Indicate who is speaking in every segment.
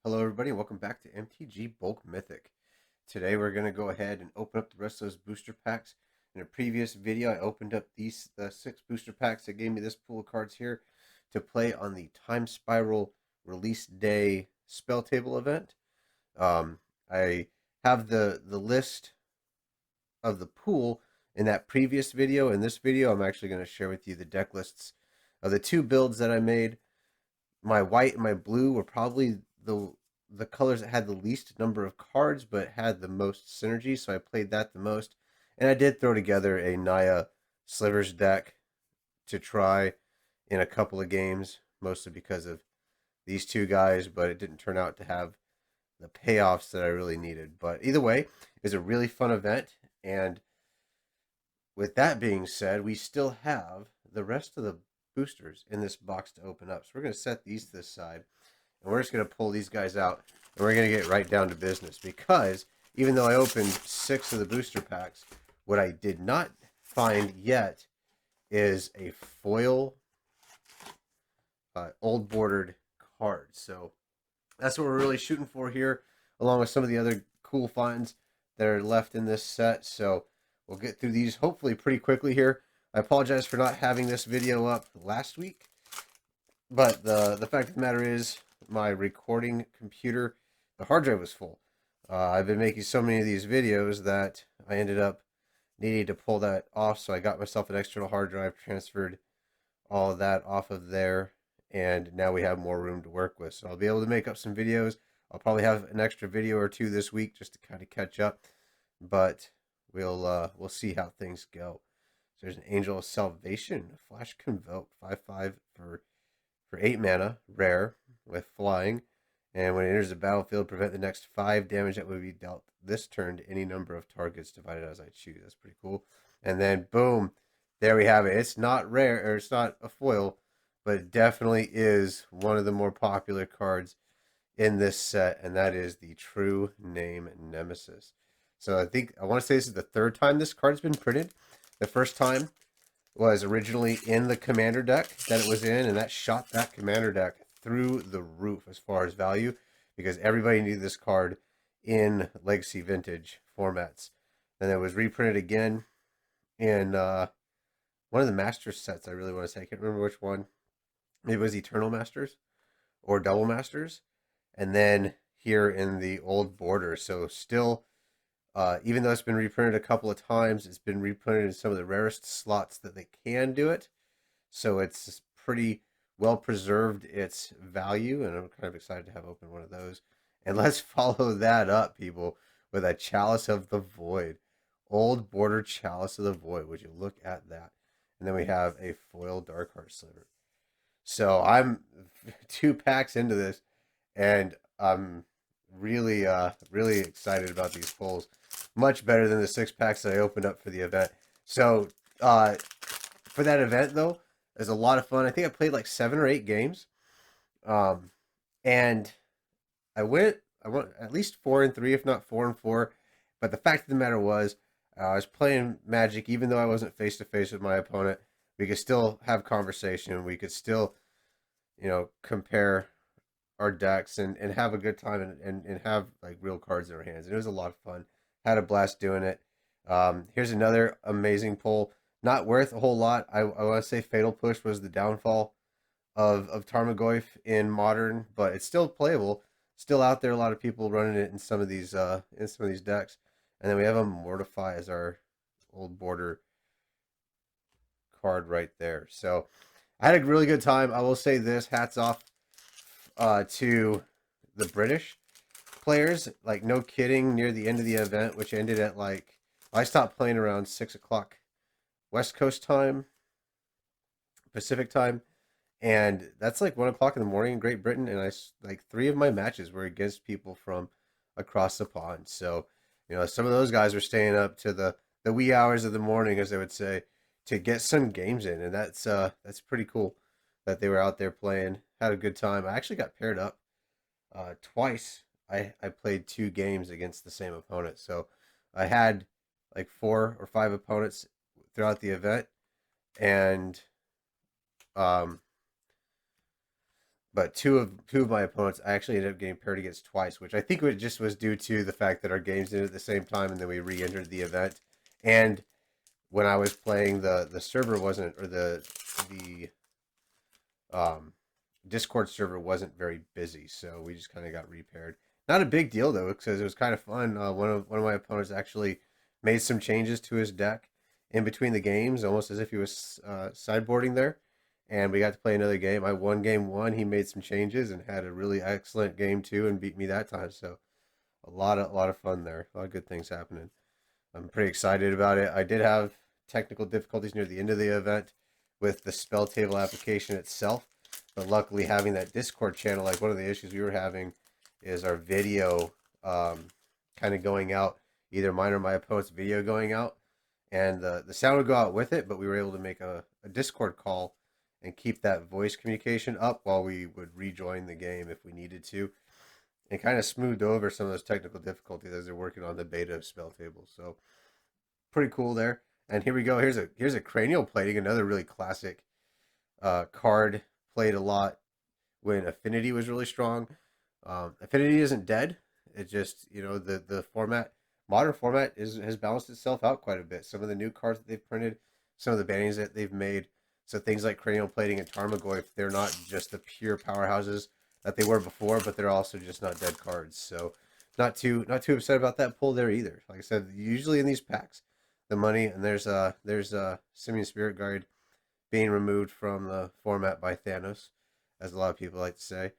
Speaker 1: Hello everybody and welcome back to MTG Bulk Mythic. Today we're going to go ahead and open up the rest of those booster packs. In a previous video I opened up these 6 booster packs that gave me this pool of cards here to play on the Time Spiral release day spell table event. I have the list of the pool in that previous video. In this video I'm actually going to share with you the deck lists of the 2 builds that I made. My white and my blue were probably the colors that had the least number of cards but had the most synergy, so I played that the most. And I did throw together a Naya Slivers deck to try in a couple of games, mostly because of these 2 guys, but it didn't turn out to have the payoffs that I really needed. But either way, it was a really fun event, and with that being said, we still have the rest of the boosters in this box to open up. So we're going to set these to the side, and we're just going to pull these guys out, and we're going to get right down to business. Because even though I opened 6 of the booster packs, what I did not find yet is a foil old bordered card. So that's what we're really shooting for here, along with some of the other cool finds that are left in this set. So we'll get through these hopefully pretty quickly here. I apologize for not having this video up last week, but the fact of the matter is my recording computer, the hard drive was full. I've been making so many of these videos that I ended up needing to pull that off, so I got myself an external hard drive, transferred all of that off of there, and now we have more room to work with. So I'll be able to make up some videos. I'll probably have an extra video or 2 this week just to kind of catch up, but we'll see how things go. So there's an Angel of Salvation, a Flash Convoke, 5/5 for 8 mana, rare with flying, and when it enters the battlefield, prevent the next 5 damage that would be dealt this turn to any number of targets divided as I choose. That's pretty cool. And then boom, there we have it. It's not rare, or it's not a foil, but it definitely is one of the more popular cards in this set, and that is the True Name Nemesis. So I want to say this is the 3rd time this card's been printed. The first time was originally in the Commander deck that it was in, and that shot that Commander deck through the roof as far as value, because everybody needed this card in Legacy Vintage formats. And it was reprinted again in one of the Masters sets. I really want to say, I can't remember which one. Maybe it was Eternal Masters or Double Masters, and then here in the Old Border. So still, even though it's been reprinted a couple of times, it's been reprinted in some of the rarest slots that they can do it. So it's pretty well preserved its value, and I'm kind of excited to have open one of those. And let's follow that up, people, with a Chalice of the Void. Old Border Chalice of the Void. Would you look at that? And then we have a foil Darkheart Sliver. So I'm 2 packs into this, and I'm really excited about these pulls. Much better than the 6 packs that I opened up for the event. So for that event though, it was a lot of fun. I think I played like 7 or 8 games, and I went at least 4-3, if not 4-4. But the fact of the matter was, I was playing Magic, even though I wasn't face to face with my opponent. We could still have conversation. We could still, compare our decks and have a good time and have like real cards in our hands. And it was a lot of fun. Had a blast doing it. Here's another amazing pull. Not worth a whole lot. I want to say Fatal Push was the downfall of Tarmogoyf in Modern, but it's still playable. Still out there. A lot of people running it in some of these decks. And then we have a Mortify as our Old Border card right there. So I had a really good time. I will say this: hats off to the British players. Like, no kidding, near the end of the event, which ended at I stopped playing around 6 o'clock West Coast time, Pacific time, and that's like 1 o'clock in the morning in Great Britain. And like 3 of my matches were against people from across the pond. So some of those guys were staying up to the wee hours of the morning, as they would say, to get some games in, and that's pretty cool that they were out there playing. Had a good time. I actually got paired up twice. I played 2 games against the same opponent, so I had like 4 or 5 opponents throughout the event, and but two of my opponents I actually ended up getting paired against twice, which I think it just was due to the fact that our games ended at the same time, and then we re-entered the event. And when I was playing, the server wasn't, or the um, Discord server wasn't very busy, so we just kind of got repaired. Not a big deal though, because it was kind of fun. One of my opponents actually made some changes to his deck in between the games, almost as if he was sideboarding there, and we got to play another game. I won game one. He made some changes and had a really excellent game two, and beat me that time. So a lot of fun there. A lot of good things happening. I'm pretty excited about it. I did have technical difficulties near the end of the event with the spell table application itself, but luckily having that Discord channel, like one of the issues we were having is our video kind of going out, either mine or my opponent's video going out, and the sound would go out with it, but we were able to make a Discord call and keep that voice communication up while we would rejoin the game if we needed to, and kind of smoothed over some of those technical difficulties as they're working on the beta of spell tables. So pretty cool there. And here we go. Here's a cranial plating, another really classic card played a lot when Affinity was really strong. Affinity isn't dead. It just, the format, modern format has balanced itself out quite a bit. Some of the new cards that they've printed, some of the bannings that they've made. So things like Cranial Plating and Tarmogoyf, they're not just the pure powerhouses that they were before, but they're also just not dead cards. So not too upset about that pull there either. Like I said, usually in these packs, the money, and there's Simian Spirit Guide being removed from the format by Thanos, as a lot of people like to say.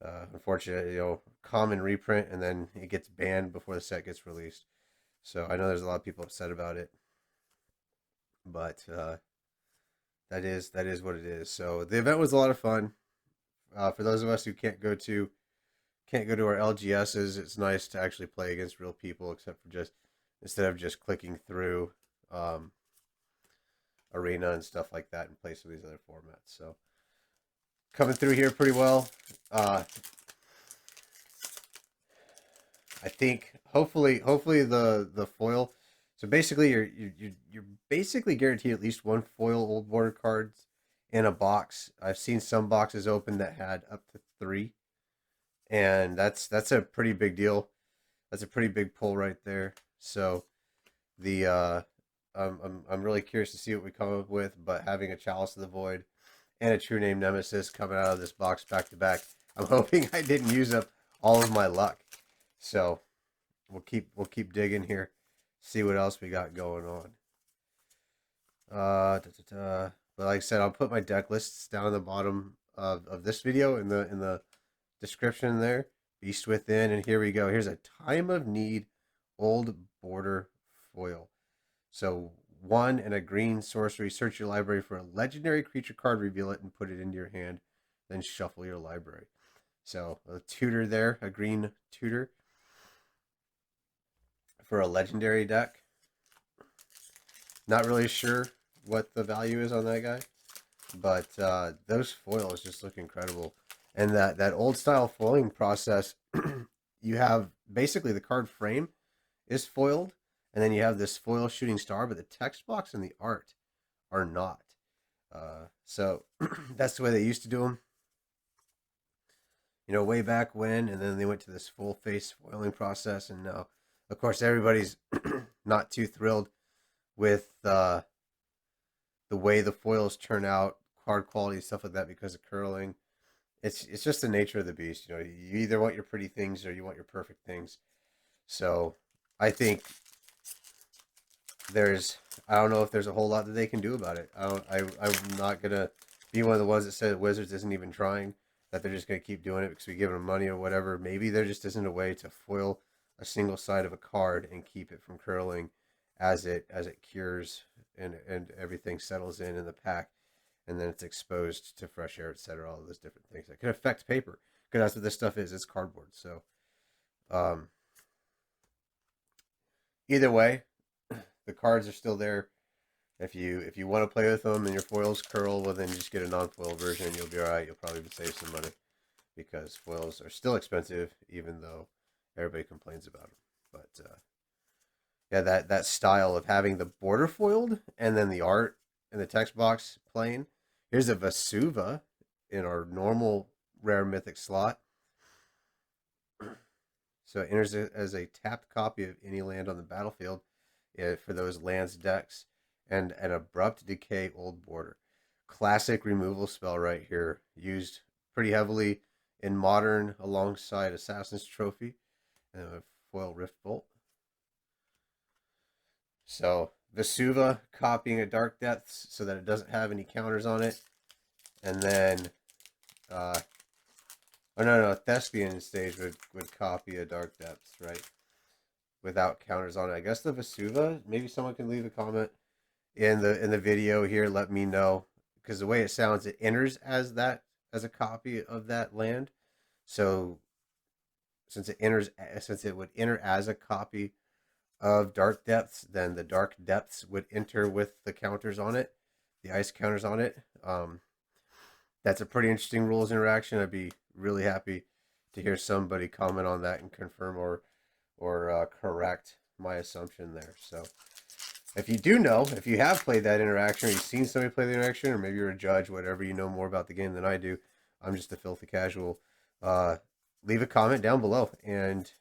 Speaker 1: Unfortunately, common reprint, and then it gets banned before the set gets released. So I know there's a lot of people upset about it, but that is what it is. So the event was a lot of fun. For those of us who can't go to our LGSs, it's nice to actually play against real people, except for just instead of just clicking through um, Arena and stuff like that and play some of these other formats. So coming through here pretty well. I think hopefully the foil. So basically, you're basically guaranteed at least one foil old border cards in a box. I've seen some boxes open that had up to three, and that's a pretty big deal. That's a pretty big pull right there. So the I'm really curious to see what we come up with. But having a Chalice of the Void and a True Name Nemesis coming out of this box back to back, I'm hoping I didn't use up all of my luck. So we'll keep digging here, see what else we got going on. But like I said, I'll put my deck lists down at the bottom of this video in the description there. Beast Within, and here we go. Here's a Time of Need Old Border foil. So 1 and a green sorcery. Search your library for a legendary creature card, reveal it, and put it into your hand. Then shuffle your library. So a tutor there, a green tutor for a legendary deck. Not really sure what the value is on that guy, but those foils just look incredible. And that old style foiling process, you have basically the card frame is foiled, and then you have this foil shooting star, but the text box and the art are not. So that's the way they used to do them, way back when, and then they went to this full face foiling process, and now, of course, everybody's not too thrilled with the way the foils turn out, card quality, stuff like that, because of curling. It's just the nature of the beast. You either want your pretty things or you want your perfect things. So I think I don't know if there's a whole lot that they can do about it. I'm not gonna be one of the ones that said Wizards isn't even trying, that they're just gonna keep doing it because we give them money or whatever. Maybe there just isn't a way to foil a single side of a card and keep it from curling as it cures and everything settles in the pack, and then it's exposed to fresh air, etc. All those different things that can affect paper, because that's what this stuff is. It's cardboard. So either way, the cards are still there. If you want to play with them and your foils curl, well then just get a non-foil version and you'll be alright. You'll probably save some money, because foils are still expensive, even though everybody complains about them. But yeah, that style of having the border foiled and then the art and the text box plain. Here's a Vesuva in our normal rare mythic slot. So it enters as a tapped copy of any land on the battlefield for those lands decks, and an Abrupt Decay Old Border. Classic removal spell right here, used pretty heavily in Modern alongside Assassin's Trophy and a foil Rift Bolt. So Vesuva copying a Dark Depths so that it doesn't have any counters on it, and then Thespian stage would copy a Dark Depths, right? Without counters on it. I guess the Vesuva, maybe someone can leave a comment in the video here, let me know, because the way it sounds, it enters as a copy of that land. So since it would enter as a copy of Dark Depths, then the Dark Depths would enter with the counters on it, the ice counters on it. That's a pretty interesting rules interaction. I'd be really happy to hear somebody comment on that and confirm or correct my assumption there. So if you do know, if you have played that interaction, or you've seen somebody play the interaction, or maybe you're a judge, whatever, you know more about the game than I do, I'm just a filthy casual, leave a comment down below and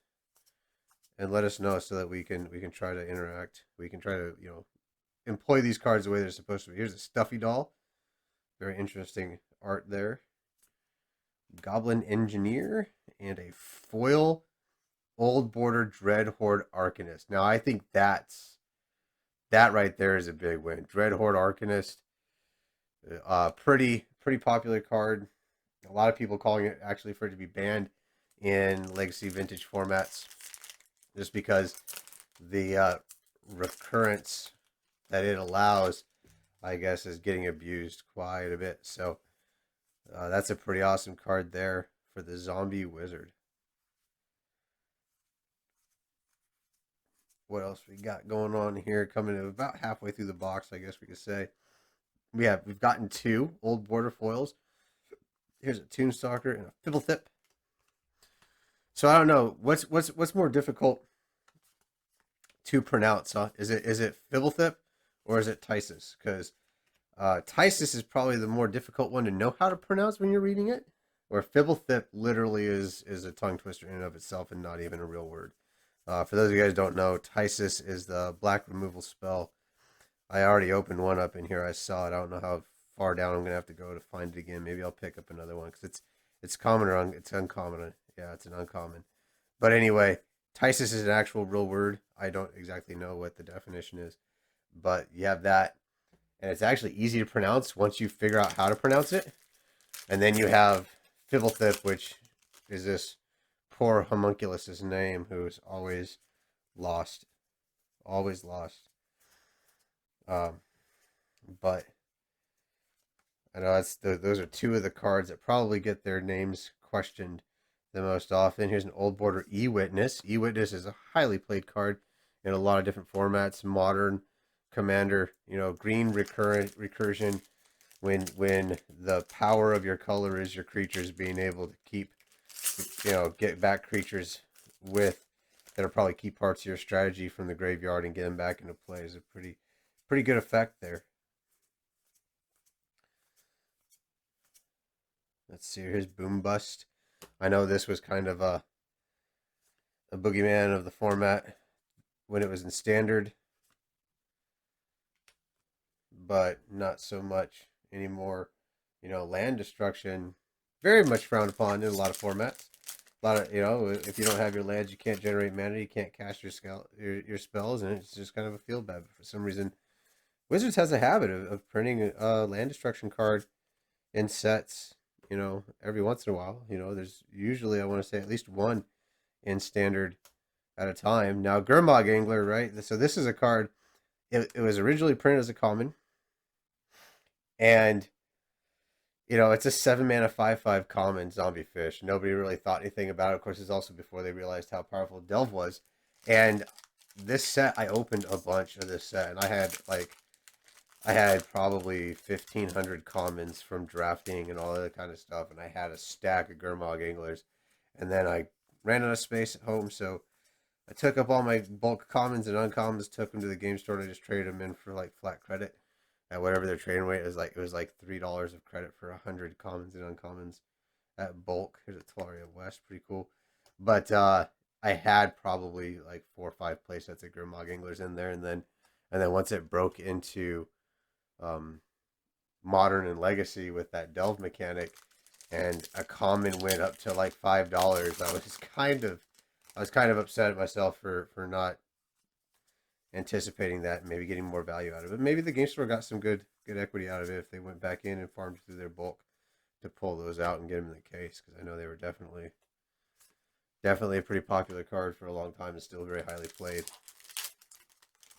Speaker 1: let us know so that we can try to interact. We can try to, employ these cards the way they're supposed to be. Here's a Stuffy Doll. Very interesting art there. Goblin Engineer and a foil Old Border Dreadhorde Arcanist. Now I think that right there is a big win. Dreadhorde Arcanist, pretty popular card. A lot of people calling it actually for it to be banned in Legacy Vintage formats, just because the recurrence that it allows, I guess, is getting abused quite a bit. So that's a pretty awesome card there for the Zombie Wizard. What else we got going on here? Coming in about halfway through the box, I guess we could say. We've gotten 2 Old Border foils. Here's a Toonstalker and a Fibblethip. So I don't know what's more difficult to pronounce, huh? Is it Fibblethip or is it Tithe? Because Tithe is probably the more difficult one to know how to pronounce when you're reading it, where Fibblethip literally is a tongue twister in and of itself and not even a real word. For those of you guys who don't know, Tithe is the black removal spell. I already opened one up in here. I saw it. I don't know how far down I'm going to have to go to find it again. Maybe I'll pick up another one because it's common or it's uncommon. Yeah, it's an uncommon. But anyway, Tithe is an actual real word. I don't exactly know what the definition is, but you have that, and it's actually easy to pronounce once you figure out how to pronounce it. And then you have Fibblethip, which is this poor homunculus' name, who's always lost. But I know those are 2 of the cards that probably get their names questioned the most often. Here's an Old Border E-Witness. E-Witness is a highly played card in a lot of different formats. Modern, Commander, green recursion. When the power of your color is your creatures being able to keep, get back creatures that are probably key parts of your strategy from the graveyard and get them back into play is a pretty good effect there. Let's see, here's Boom Bust. I know this was kind of a boogeyman of the format when it was in Standard, but not so much anymore. Land destruction, very much frowned upon in a lot of formats. A lot of, if you don't have your lands, you can't generate mana, you can't cast your spells, and it's just kind of a feel bad. But for some reason, Wizards has a habit of printing a land destruction card in sets, every once in a while. There's usually, I want to say, at least one in Standard at a time. Now, Gurmag Angler, right? So this is a card, it was originally printed as a common, and it's a 7-mana 5/5 common zombie fish. Nobody really thought anything about it. Of course, it's also before they realized how powerful Delve was. And this set, I opened a bunch of this set, and I had probably 1,500 commons from drafting and all that kind of stuff, and I had a stack of Gurmag Anglers. And then I ran out of space at home, so I took up all my bulk commons and uncommons, took them to the game store, and I just traded them in for flat credit. At whatever their trading weight is, it was like $3 of credit for 100 commons and uncommons at bulk. Here's a Tolarian West, pretty cool. But I had probably like 4 or 5 playsets of Grimlock Anglers in there, and then once it broke into Modern and Legacy with that delve mechanic, and a common went up to like $5, I was kind of upset at myself for not anticipating that and maybe getting more value out of it. Maybe the game store got some good equity out of it if they went back in and farmed through their bulk to pull those out and get them in the case, because I know they were definitely a pretty popular card for a long time and still very highly played.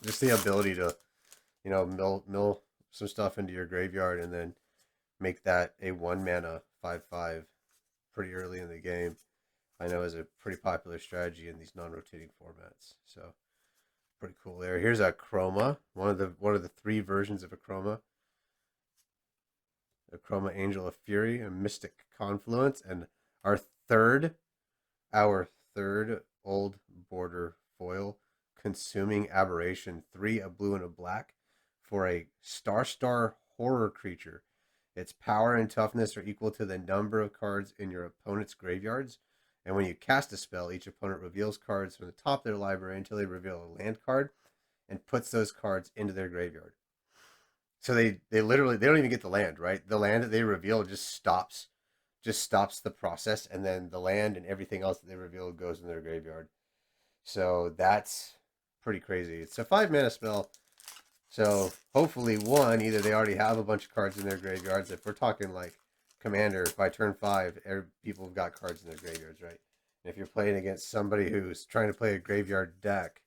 Speaker 1: Just the ability to, you know, mill some stuff into your graveyard and then make that a 1 mana 5/5 pretty early in the game, I know is a pretty popular strategy in these non-rotating formats. So pretty cool there. Here's a Chroma, one of the 3 versions of a Chroma Angel of Fury, a Mystic Confluence, and our third old border foil, Consuming Aberration, 3, a blue and a black, for a star horror creature. Its power and toughness are equal to the number of cards in your opponent's graveyards, and when you cast a spell, each opponent reveals cards from the top of their library until they reveal a land card and puts those cards into their graveyard. So they literally, they don't even get the land, right? The land that they reveal just stops the process, and then the land and everything else that they reveal goes in their graveyard. So that's pretty crazy. It's a 5 mana spell. So hopefully, one, either they already have a bunch of cards in their graveyards. If we're talking like Commander, by turn 5, people have got cards in their graveyards, right? And if you're playing against somebody who's trying to play a graveyard deck,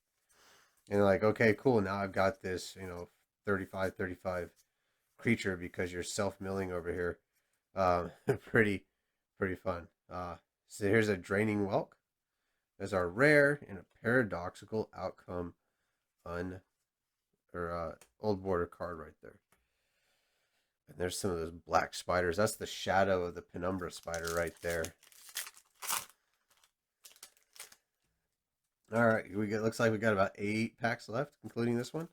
Speaker 1: and they're like, okay, cool, now I've got this, you know, 35 creature because you're self-milling over here. Pretty fun. So here's a Draining Whelk. There's our rare and a paradoxical outcome old border card right there. And there's some of those black spiders. That's the shadow of the Penumbra Spider right there. All right, looks like we got about 8 packs left, including this one.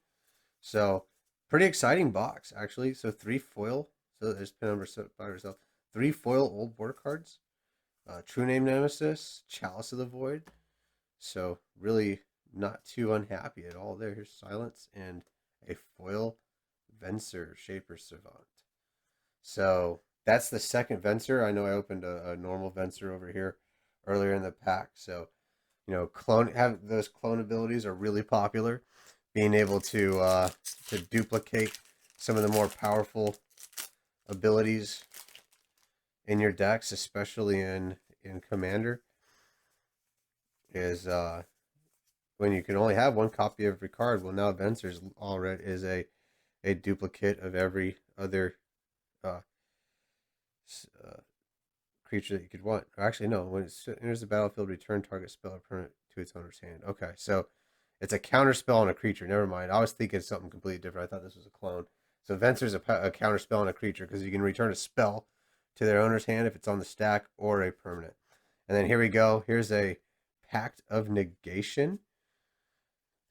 Speaker 1: So pretty exciting box, actually. So 3 foil. So there's Penumbra Spider itself. 3 foil old border cards. True Name Nemesis, Chalice of the Void. So really not too unhappy at all there. Here's Silence and a foil Venser, Shaper Savant. So that's the second Venser. I know I opened a normal Venser over here earlier in the pack. So, you know, those clone abilities are really popular. Being able to duplicate some of the more powerful abilities in your decks, especially in Commander, is when you can only have 1 copy of every card. Well, now Venser's already is a duplicate of every other creature that you could want. Or actually, no. When it enters the battlefield, return target spell or permanent to its owner's hand. Okay, so it's a counter spell on a creature. Never mind. I was thinking something completely different. I thought this was a clone. So Venser's a counter spell on a creature because you can return a spell to their owner's hand if it's on the stack or a permanent. And then here we go. Here's a Pact of Negation.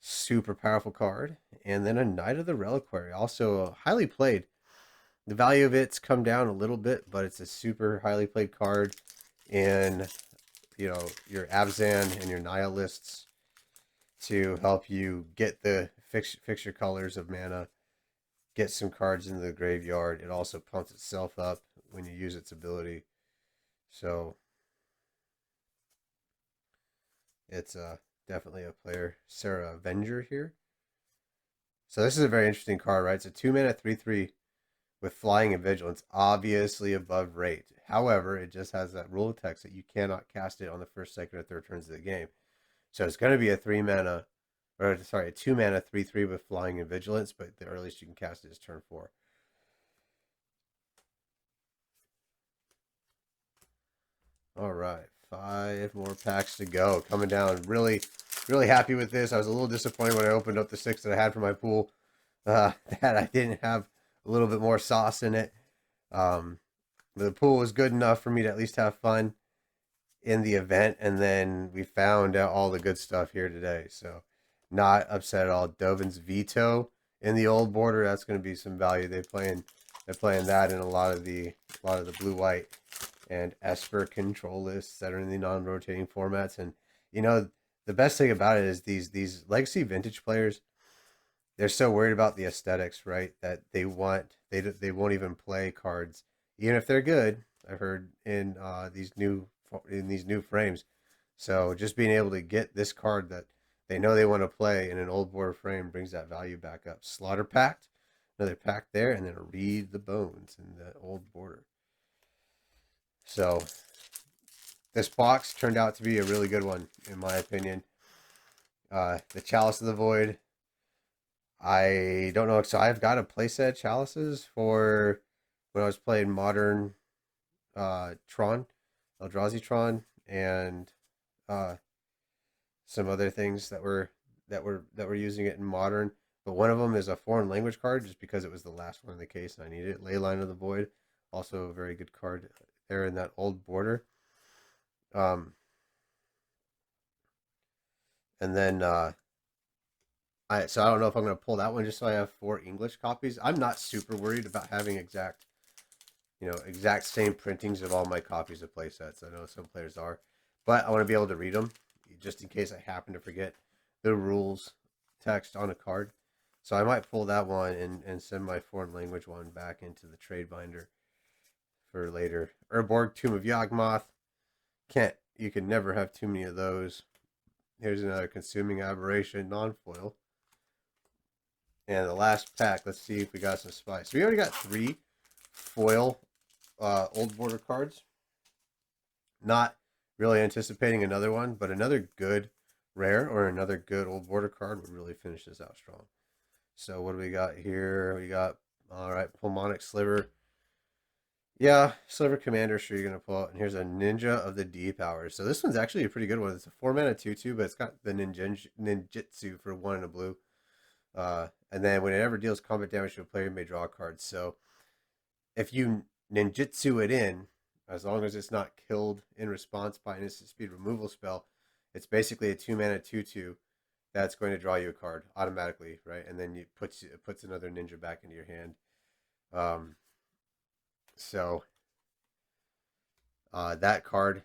Speaker 1: Super powerful card. And then a Knight of the Reliquary. Also highly played. The value of it's come down a little bit, but it's a super highly played card in, you know, your Abzan and your Naya lists to help you get the fixture colors of mana, get some cards into the graveyard. It also pumps itself up when you use its ability. So it's definitely a player. Sarah Avenger here. So this is a very interesting card, right? It's a 2 mana 3/3 with Flying and Vigilance, obviously above rate. However, it just has that rule of text that you cannot cast it on the first, second, or third turns of the game. So it's going to be a 2 mana 3/3 with Flying and Vigilance, but the earliest you can cast it is turn 4. All right, 5 more packs to go. Coming down, really happy with this. I was a little disappointed when I opened up the 6 that I had for my pool, that I didn't have a little bit more sauce in it. The pool was good enough for me to at least have fun in the event, and then we found out all the good stuff here today. So not upset at all. Dovin's Veto in the old border, that's going to be some value. They're playing that in a lot of the blue white and Esper control lists that are in the non-rotating formats. And you know, the best thing about it is these legacy vintage players, they're so worried about the aesthetics, right? That they won't even play cards, even if they're good. I've heard in these new frames. So just being able to get this card that they know they want to play in an old border frame brings that value back up. Slaughter Pact, another pact there, and then Read the Bones in the old border. So this box turned out to be a really good one, in my opinion. The Chalice of the Void, I don't know. So I've got a playset chalices for when I was playing modern Tron, Eldrazi Tron, and uh, some other things that were using it in modern. But one of them is a foreign language card, just because it was the last one in the case and I needed it. Leyline of the Void, also a very good card there in that old border. Um, and then I don't know if I'm going to pull that one just so I have 4 English copies. I'm not super worried about having exact same printings of all my copies of playsets. I know some players are, but I want to be able to read them just in case I happen to forget the rules text on a card. So I might pull that one and send my foreign language one back into the trade binder for later. Urborg, Tomb of Yawgmoth. You can never have too many of those. Here's another Consuming Aberration non-foil. And the last pack, let's see if we got some spice. So we already got 3 foil old border cards. Not really anticipating another one, but another good rare or another good old border card would really finish this out strong. So what do we got here? We got, all right, Pulmonic Sliver. Yeah, Sliver Commander, sure you're going to pull out. And here's a Ninja of the Deep Hours. So this one's actually a pretty good one. It's a 4-mana 2/2, but it's got the ninjutsu for 1 and a blue. And then whenever it deals combat damage to a player, you may draw a card. So if you ninjutsu it in, as long as it's not killed in response by an instant speed removal spell, it's basically a 2-mana 2/2 that's going to draw you a card automatically, right? And then it puts another ninja back into your hand. So that card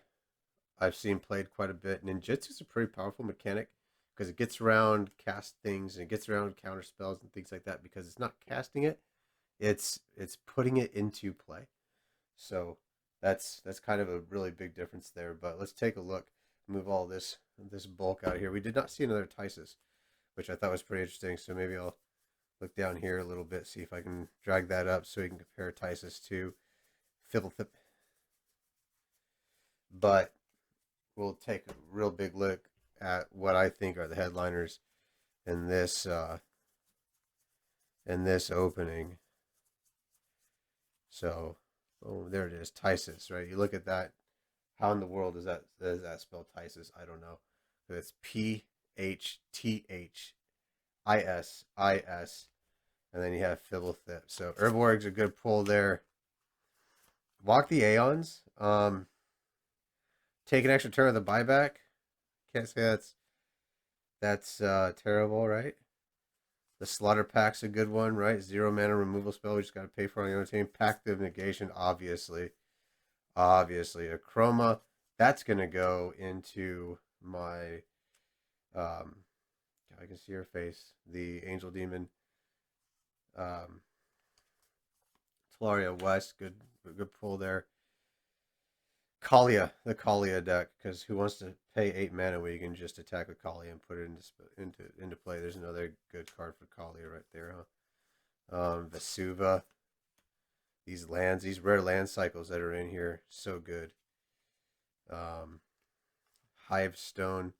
Speaker 1: I've seen played quite a bit. Ninjutsu is a pretty powerful mechanic because it gets around cast things and it gets around counter spells and things like that, because it's not casting it, it's putting it into play. So that's kind of a really big difference there. But let's take a look. Move all this bulk out of here. We did not see another Tithe, which I thought was pretty interesting. So maybe I'll look down here a little bit, see if I can drag that up so we can compare Tithe to Fiddlethip. But we'll take a real big look at what I think are the headliners in this opening. So, oh, there it is, Tithe, right? You look at that. How in the world does that spell Tithe? I don't know. But it's PHTHISIS, and then you have Fiddlethip. So Urborg's a good pull there. Walk the Aeons. Take an extra turn of the buyback. Can't say that's terrible, right? The Slaughter Pack's a good one, right? 0-mana removal spell. We just got to pay for on the other team. Pact of Negation, obviously. A Chroma. That's going to go into my... I can see her face. The Angel Demon. Tolaria West. Good pull there. Kaalia, the Kaalia deck, because who wants to pay 8 mana when you can just attack with Kaalia and put it into play? There's another good card for Kaalia right there, huh? Vesuva. These rare land cycles that are in here, so good. Hivestone,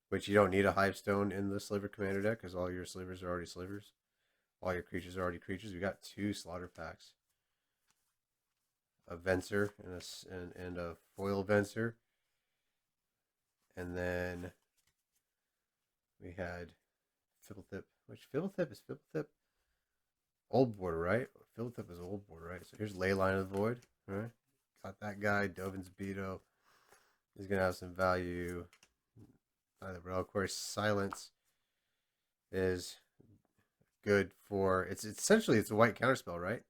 Speaker 1: which you don't need a Hivestone in the Sliver Commander deck because all your Slivers are already Slivers. All your creatures are already creatures. We got 2 Slaughter Packs. A Venser and a foil Venser. And then we had Fiddlethip. Which Fiddlethip is Fiddlethip? Old border, right? Fiddlethip is old border, right? So here's Leyline of the Void. All right. Got that guy. Dovin's Beto. He's going to have some value. Of course, Silence is good for... It's essentially a white counterspell, right?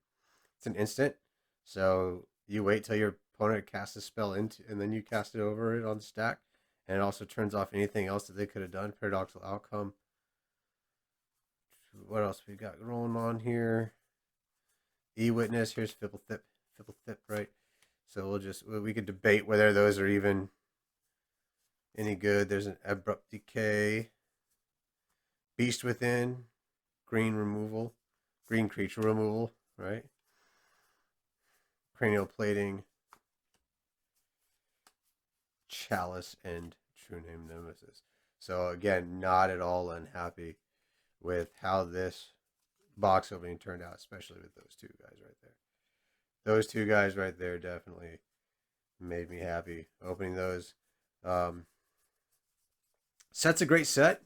Speaker 1: It's an instant. So you wait till your opponent casts a spell into, and then you cast it over it on the stack. And it also turns off anything else that they could have done. Paradoxical Outcome. What else we got rolling on here? E-Witness. Here's Fibblethip, right? So we could debate whether those are even any good. There's an Abrupt Decay. Beast Within. Green removal. Green creature removal, right? Cranial Plating. Chalice, and True Name Nemesis. So again, not at all unhappy with how this box opening turned out, especially with those two guys right there. Those two guys right there definitely made me happy opening those. Set's a great set.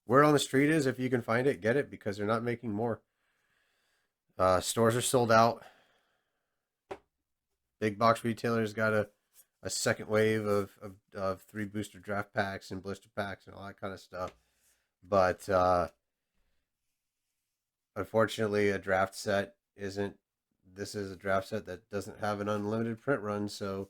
Speaker 1: Word on the street is if you can find it, get it, because they're not making more. Stores are sold out. Big box retailers got a second wave of 3 booster draft packs and blister packs and all that kind of stuff. But unfortunately, a draft set isn't. This is a draft set that doesn't have an unlimited print run, so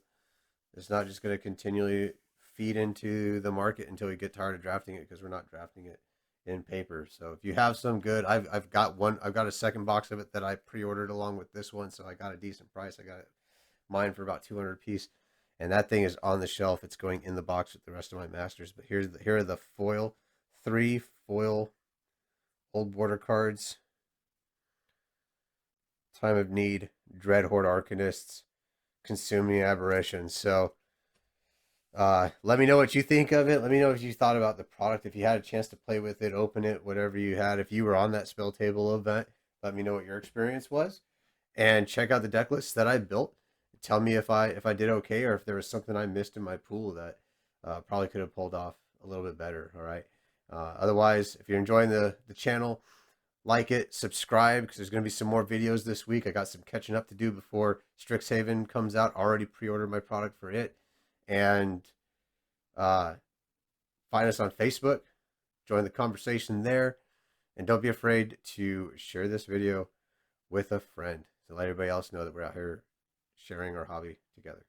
Speaker 1: it's not just going to continually feed into the market until we get tired of drafting it, because we're not drafting it in paper. So if you have some good, I've got a second box of it that I pre-ordered along with this one, so I got a decent price. I got mine for about 200 a piece. And that thing is on the shelf. It's going in the box with the rest of my masters. But here are the foil, 3 foil old border cards. Time of Need, Dreadhorde Arcanists, Consuming Aberration. So let me know what you think of it. Let me know if you thought about the product. If you had a chance to play with it, open it, whatever you had. If you were on that spell table event, let me know what your experience was. And check out the deck lists that I built. Tell me if I did okay, or if there was something I missed in my pool that probably could have pulled off a little bit better. All right. Otherwise, if you're enjoying the channel, like it, subscribe, because there's going to be some more videos this week. I got some catching up to do before Strixhaven comes out. Already pre-ordered my product for it. And find us on Facebook. Join the conversation there. And don't be afraid to share this video with a friend to let everybody else know that we're out here sharing our hobby together.